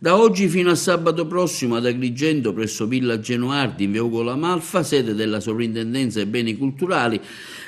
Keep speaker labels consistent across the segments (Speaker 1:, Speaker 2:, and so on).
Speaker 1: Da oggi fino a sabato prossimo ad Agrigento, presso Villa Genoardi, in via Ugo La Malfa, sede della Sovrintendenza ai Beni Culturali,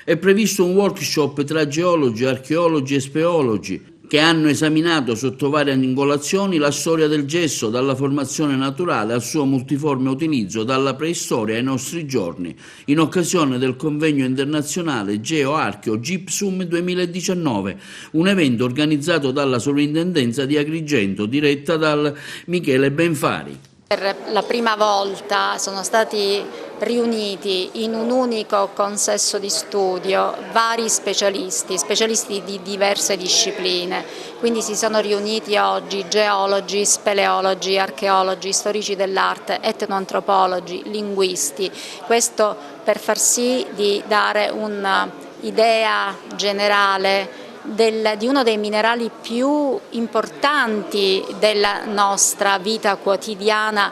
Speaker 1: è previsto un workshop tra geologi, archeologi e speologi che hanno esaminato sotto varie angolazioni la storia del gesso, dalla formazione naturale al suo multiforme utilizzo, dalla preistoria ai nostri giorni, in occasione del convegno internazionale Geo-Archeo Gypsum 2019, un evento organizzato dalla Sovrintendenza di Agrigento, diretta dal Michele Benfari.
Speaker 2: Per la prima volta sono stati riuniti in un unico consesso di studio vari specialisti di diverse discipline, quindi si sono riuniti oggi geologi, speleologi, archeologi, storici dell'arte, etnoantropologi, linguisti, questo per far sì di dare un'idea generale di uno dei minerali più importanti della nostra vita quotidiana,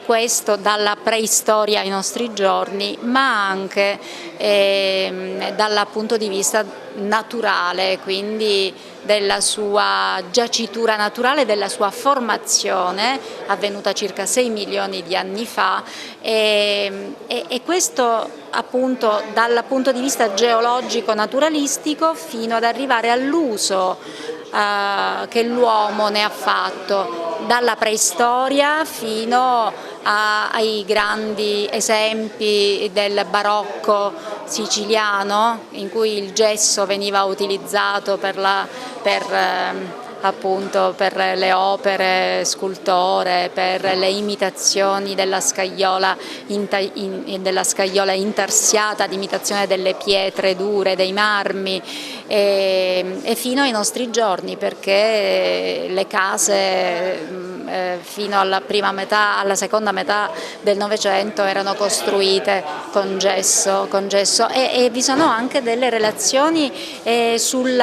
Speaker 2: questo dalla preistoria ai nostri giorni, ma anche dal punto di vista naturale, quindi della sua giacitura naturale, della sua formazione avvenuta circa 6 milioni di anni fa e questo appunto dal punto di vista geologico naturalistico fino ad arrivare all'uso che l'uomo ne ha fatto, dalla preistoria fino ai grandi esempi del barocco siciliano, in cui il gesso veniva utilizzato per le opere scultoree, per le imitazioni della scagliola intarsiata, ad imitazione delle pietre dure, dei marmi, e fino ai nostri giorni, perché le case fino alla seconda metà del Novecento erano costruite con gesso e vi sono anche delle relazioni sul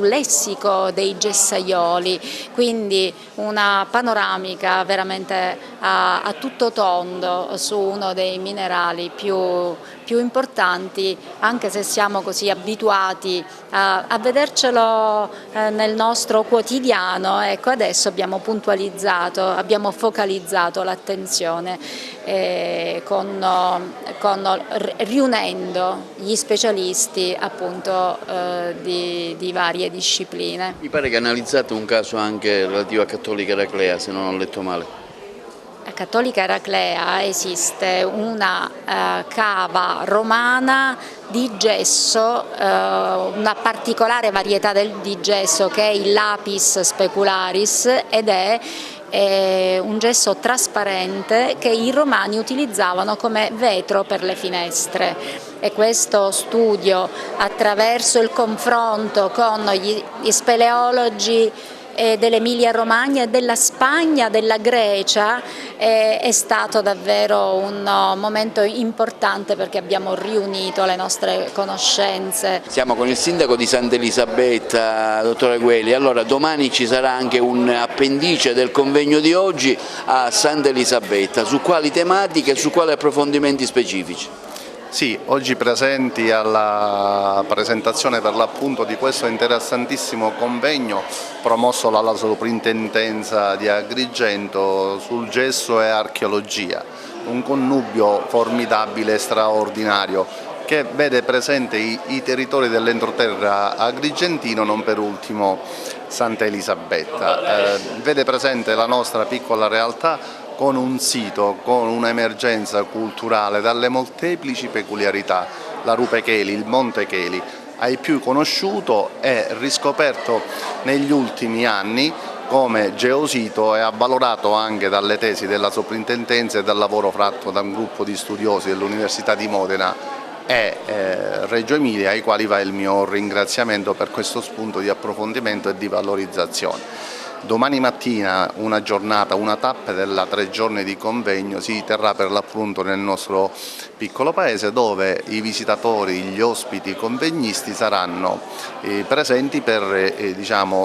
Speaker 2: lessico dei gessaioli, quindi una panoramica veramente a tutto tondo su uno dei minerali più importanti, anche se siamo così abituati a vedercelo nel nostro quotidiano. Ecco, adesso abbiamo focalizzato l'attenzione riunendo gli specialisti appunto di varie discipline.
Speaker 1: Mi pare che analizzate un caso anche relativo a Cattolica Eraclea, se non ho letto male.
Speaker 2: A Cattolica Eraclea esiste una cava romana di gesso, una particolare varietà di gesso che è il lapis specularis, ed è un gesso trasparente che i romani utilizzavano come vetro per le finestre. E questo studio, attraverso il confronto con gli speleologi dell'Emilia Romagna e della Spagna, della Grecia, è stato davvero un momento importante, perché abbiamo riunito le nostre conoscenze.
Speaker 1: Siamo con il sindaco di Sant'Elisabetta, dottore Gueli. Allora, domani ci sarà anche un appendice del convegno di oggi a Sant'Elisabetta. Su quali tematiche e su quali approfondimenti specifici?
Speaker 3: Sì, oggi presenti alla presentazione per l'appunto di questo interessantissimo convegno promosso dalla Sovrintendenza di Agrigento sul gesso e archeologia, un connubio formidabile e straordinario che vede presente i territori dell'entroterra agrigentino, non per ultimo Sant'Elisabetta. Vede presente la nostra piccola realtà con un sito, con un'emergenza culturale dalle molteplici peculiarità. La Rupe Cheli, il Monte Cheli, ai più conosciuto e riscoperto negli ultimi anni come geosito e avvalorato anche dalle tesi della Soprintendenza e dal lavoro fatto da un gruppo di studiosi dell'Università di Modena e Reggio Emilia, ai quali va il mio ringraziamento per questo spunto di approfondimento e di valorizzazione. Domani mattina una giornata, una tappa della 3 giorni di convegno si terrà per l'appunto nel nostro piccolo paese, dove i visitatori, gli ospiti, i convegnisti saranno presenti per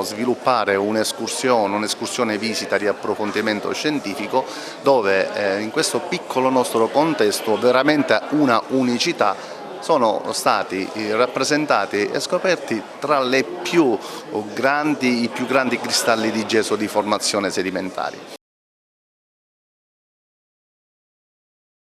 Speaker 3: sviluppare un'escursione visita di approfondimento scientifico, dove in questo piccolo nostro contesto veramente una unicità sono stati rappresentati e scoperti tra i più grandi cristalli di gesso di formazione sedimentari.